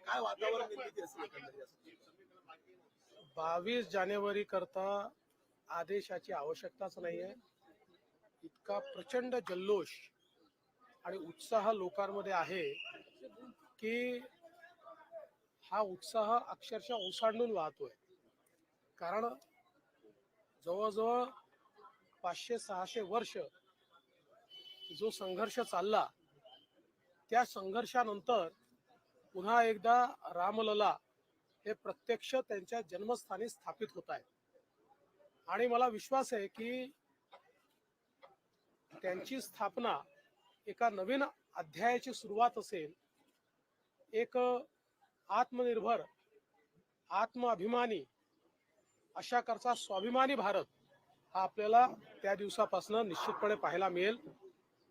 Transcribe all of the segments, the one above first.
काय वातावरण निर्मिती असेल एकंदरीत? 22 जानेवारी करता आदेशाची आवश्यकताच नाहीये. इतका प्रचंड जल्लोष आणि उत्साह लोकांमध्ये आहे की हा उत्साह अक्षरशः ओसांडून वाहतोय. कारण जवळजवळ 500-600 वर्ष जो संघर्ष चालला, त्या संघर्षानंतर पुन्हा एकदा रामलला हे प्रत्यक्ष त्यांच्या जन्मस्थानी स्थापित होत आहे. आणि मला विश्वास आहे की त्यांची स्थापना एका नवीन अध्यायाची सुरुवात असेल. एक आत्मनिर्भर, आत्माभिमानी अशा करता स्वाभिमानी भारत हा आपल्याला त्या दिवसापासून निश्चितपणे पाहायला मिळेल.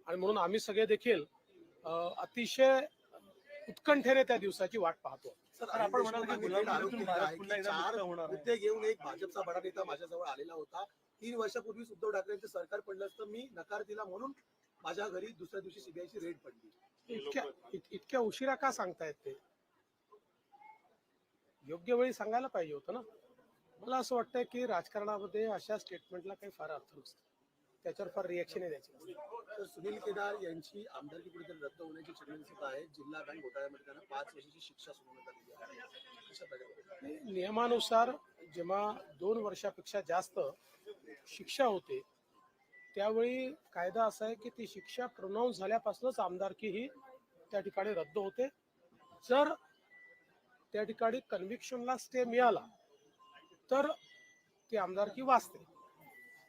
आणि म्हणून आम्ही सगळे देखील अतिशय उत्कंठेने त्या दिवसाची वाट पाहतो. सर, आपण म्हणाल की चार मुद्दे घेऊन एक भाजपचा बडा नेता माझ्याजवळ आलेला होता. 3 वर्षापूर्वीच उद्धव ठाकरेंचं सरकार पडलं असतं, मी नकार दिला म्हणून माझ्या घरी दुसऱ्या दिवशी सीबीआयची रेड पडली. इतक्या उशिरा का सांगतायत ते? योग्य वेळी सांगायला पाहिजे होतं ना. मला असं वाटतं की राजकारणामध्ये अशा स्टेटमेंटला काही फार अर्थ नसतो, त्याच्यावर फार रिएक्शन द्यायची नसते. तर सुनील केदार यांची आमदारकी कुठेतरी रद्द होण्याची चर्चा आहे. जिल्हा बँक घोटाळ्यामध्ये त्यांना 5 वर्षाची शिक्षा सुनावण्यात आली आहे. नियमानुसार जेव्हा 2 वर्षापेक्षा जास्त शिक्षा होते त्यावेळी कायदा असा आहे की ती शिक्षा प्रोनाऊन्स झाल्यापासूनच आमदारकी ही त्या ठिकाणी रद्द होते. जर त्या ठिकाणी कन्व्हिक्शनला स्टे मिळाला तर ती आमदारकी वाचते,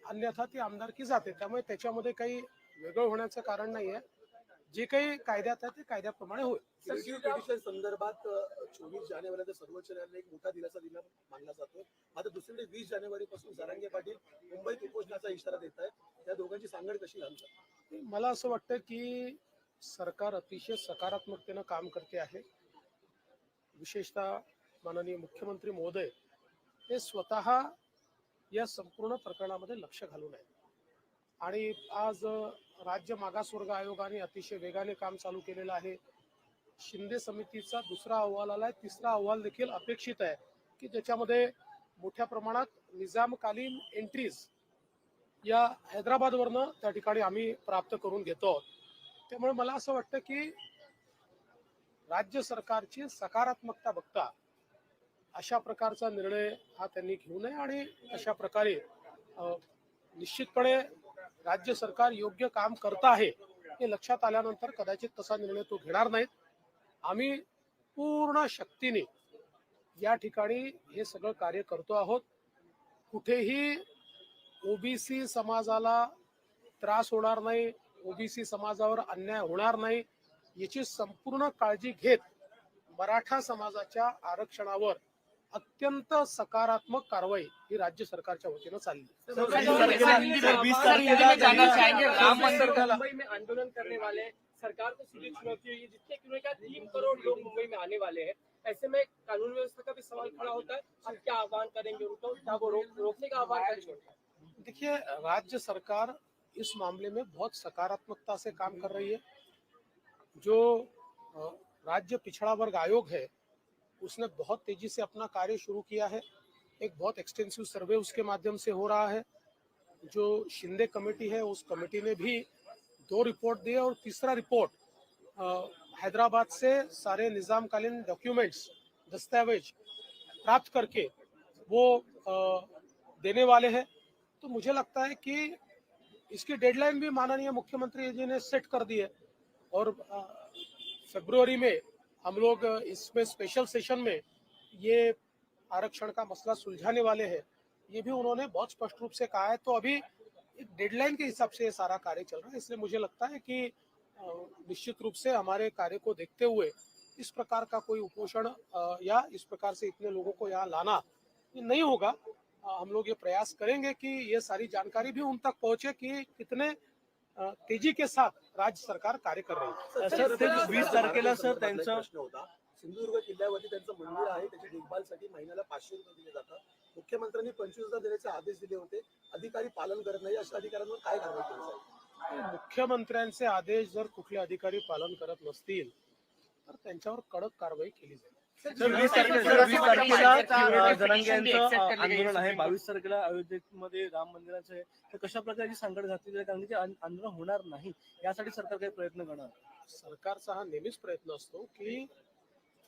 अन्यथा ती आमदारकी जाते. त्यामुळे त्याच्यामध्ये काही वेगळं होण्याचं कारण नाही आहे. जे काही कायद्यात आहे ते कायद्याप्रमाणे होईल. पिटिशन संदर्भात 24 जानेवारीला सर्वोच्च न्यायालयाने एक मोठा दिलासा दिला मानला जातो. आता दुसरीकडे 20 जानेवारीपासून जरांगे पाटील मुंबईत उपोषणाचा इशारा देत आहेत. त्या दोघांची सांगड कशी घालतात? मला असं वाटतं की सरकार अतिशय सकारात्मकतेनं काम करते आहे. विशेषतः माननीय मुख्यमंत्री महोदय हे स्वतः या संपूर्ण प्रकरणामध्ये लक्ष घालून आहेत. आणि आज राज्य मागासवर्ग आयोगाने अतिशय वेगाने काम चालू केलेलं आहे. शिंदे समितीचा दुसरा अहवाल आलाय, तिसरा अहवाल देखील अपेक्षित आहे की ज्याच्यामध्ये मोठ्या प्रमाणात निजामकालीन एंट्रीज या हैदराबादवरनं त्या ठिकाणी आम्ही प्राप्त करून घेतो. त्यामुळे मला असं वाटतं की राज्य सरकारची सकारात्मकता बघता अशा प्रकारचा निर्णय हा त्यांनी घेऊ नये. आणि अशा प्रकारे निश्चितपणे राज्य सरकार योग्य काम करत आहे हे लक्षात आल्यानंतर कदाचित तसा निर्णय तो घेणार नाहीत. आम्ही पूर्ण शक्तीने या ठिकाणी हे सगळं कार्य करतो आहोत. कुठेही ओबीसी समाजाला त्रास होणार नाही, ओबीसी समाजावर अन्याय होणार नाही याची संपूर्ण काळजी घेत मराठा समाजाच्या आरक्षणावर अत्यंत सकारात्मक कारवाई ही राज्य सरकारच्या वतीनं चालली. राम मंदिर मुंबई में आंदोलन करने वाले सरकार को सीधी चुनौती हुई है, जितने क्यों क्या 3 करोड़ लोग मुंबई में आने वाले हैं. ऐसे में कानून व्यवस्था का भी सवाल खड़ा होता है. आप क्या आह्वान करेंगे उनको, क्या वो रोकने का आह्वान करेंगे? देखिए, राज्य सरकार इस मामले में बहुत सकारात्मकता से काम कर रही है. जो राज्य पिछड़ा वर्ग आयोग है उसने बहुत तेजी से अपना कार्य शुरू किया है. एक बहुत एक्सटेंसिव सर्वे उसके माध्यम से हो रहा है. जो शिंदे कमेटी है उस कमेटी ने भी 2 रिपोर्ट दिए और तीसरा रिपोर्ट हैदराबाद से सारे निजामकालीन डॉक्यूमेंट्स, दस्तावेज प्राप्त करके वो देने वाले हैं. तो मुझे लगता है कि इसकी डेडलाइन भी माननीय मुख्यमंत्री जी ने सेट कर दी है और फरवरी में हम लोग इसमें स्पेशल सेशन में ये आरक्षण का मसला सुलझाने वाले हैं. ये भी उन्होंने बहुत स्पष्ट रूप से कहा है. तो अभी एक डेडलाइन के हिसाब से ये सारा कार्य चल रहा है. इसलिए मुझे लगता है कि निश्चित रूप से हमारे कार्य को देखते हुए इस प्रकार का कोई उपोषण या इस प्रकार से इतने लोगों को यहाँ लाना ये नहीं होगा. हम लोग ये प्रयास करेंगे कि ये सारी जानकारी भी उन तक पहुंचे कि कितने तेजी के साथ राज्य सरकार कार्य कर रही है. सर, 20 तारखेला सर त्यांचा प्रश्न होता. सिंधुदुर्ग किल्ल्यावरती त्यांचं मंदिर आहे, त्याची देखभालसाठी महिन्याला 500 रुपये दिले जातात. मुख्यमंत्र्यांनी 25,000 देण्याचे आदेश दिले होते. अधिकारी पालन करत नाही, अशा अधिकाऱ्यांवर काय कारवाई केली जाईल? मुख्यमंत्र्यांचे आदेश जर कुठले अधिकारी पालन करत नसतील तर त्यांच्यावर कडक कारवाई केली जाईल. सर, 20 तारखेला जरांगे यांचं आंदोलन आहे, 22 तारखेला अयोध्येमध्ये राम मंदिराचं आहे. तर कशा प्रकारची संकट घातली जाईल, कारण की ते आंदोलन होणार नाही यासाठी सरकार काही प्रयत्न करणार? सरकारचा हा नेहमीच प्रयत्न असतो की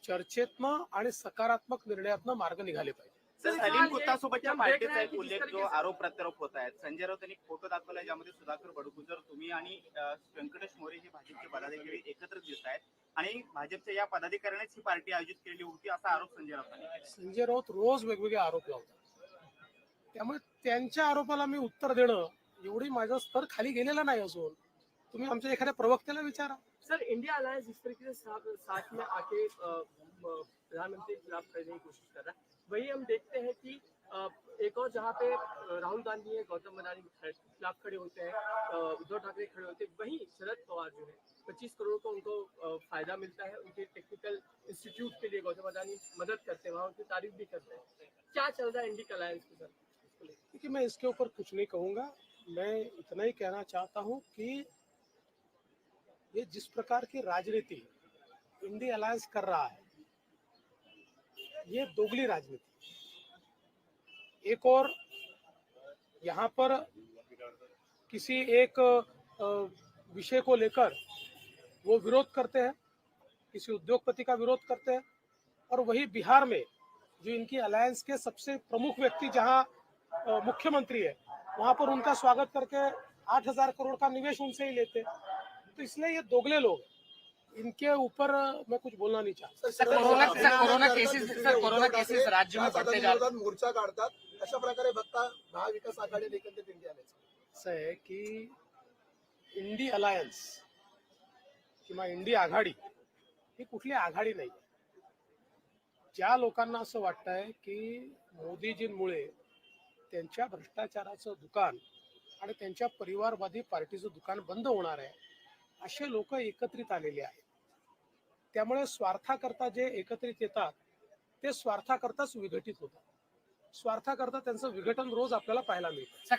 चर्चेतनं आणि सकारात्मक निर्णयातनं मार्ग निघाले पाहिजे. सर, सलीम कुत्तासोबतच्या पार्टीचा एक उल्लेख जो आरोप प्रत्यारोप होत आहेत. संजय राऊत यांनी फोटो दाखवला ज्यामध्ये सुधाकर बडगुजर, तुम्ही आणि व्यंकटेश मोरे हे भाजपचे पदाधिकारी एकत्र दिसत आहेत आणि भाजपच्या या पदाधिकाऱ्यांनीच ही पार्टी आयोजित केली होती असा आरोप संजय राऊत. संजय राऊत रोज वेगवेगळे आरोप लावतात, त्यामुळे त्यांच्या आरोपाला मी उत्तर देणं एवढी माझा स्तर खाली गेलेला नाही असून तुम्ही आमच्या एखाद्या प्रवक्त्याला विचारा. सर, इंडिया अलायंस जिस तरीके से साथ में आके प्रधानमंत्री के खिलाफ करने की कोशिश कर रहा है, वही हम देखते हैं कि एक और जहाँ पे राहुल गांधी है, गौतम अडानी के खिलाफ खड़े होते हैं, उद्धव ठाकरे खड़े होते हैं, वहीं शरद पवार जो है 25 करोड़ का उनको फायदा मिलता है, उनके टेक्निकल इंस्टीट्यूट के लिए गौतम अडानी मदद करते हैं, वहाँ उनकी तारीफ भी करते हैं. क्या चल रहा है इंडिया अलायंस के साथ? देखिए, मैं इसके ऊपर कुछ नहीं कहूँगा. मैं इतना ही कहना चाहता हूँ कि ये जिस प्रकार की राजनीति इंडिया अलायंस कर रहा है, ये दोगली राजनीति. एक और यहाँ पर किसी एक विषय को लेकर वो विरोध करते हैं, किसी उद्योगपति का विरोध करते हैं, और वही बिहार में जो इनकी अलायंस के सबसे प्रमुख व्यक्ति जहाँ मुख्यमंत्री है, वहाँ पर उनका स्वागत करके 8,000 करोड़ का निवेश उनसे ही लेते. तो इसलिए ये दोगले लोग हैं. इनके ऊपर मैं कुछ बोलना नहीं चाहता. कोरोना केसेस राज्य में बढ़ते जा रहे हैं. मोर्चा काढतात, अशा प्रकारे बघता महाविकास आघाडी एकंदरीत इंडिया अलायन्स असं आहे की इंडी अलायन्स किंवा इंडी आघाडी ही कुठली आघाडी नाही. ज्या लोकांना असं वाटतंय की मोदीजींमुळे त्यांच्या भ्रष्टाचाराचं दुकान आणि त्यांच्या परिवारवादी पार्टीचं दुकान बंद होणार आहे, असे लोक एकत्रित आलेले आहेत. त्यामुळे स्वार्थाकरता जे एकत्रित येतात ते स्वार्थाकरताच विघटित होतात. स्वार्थाकरता त्यांचं विघटन रोज आपल्याला पाहायला मिळतं.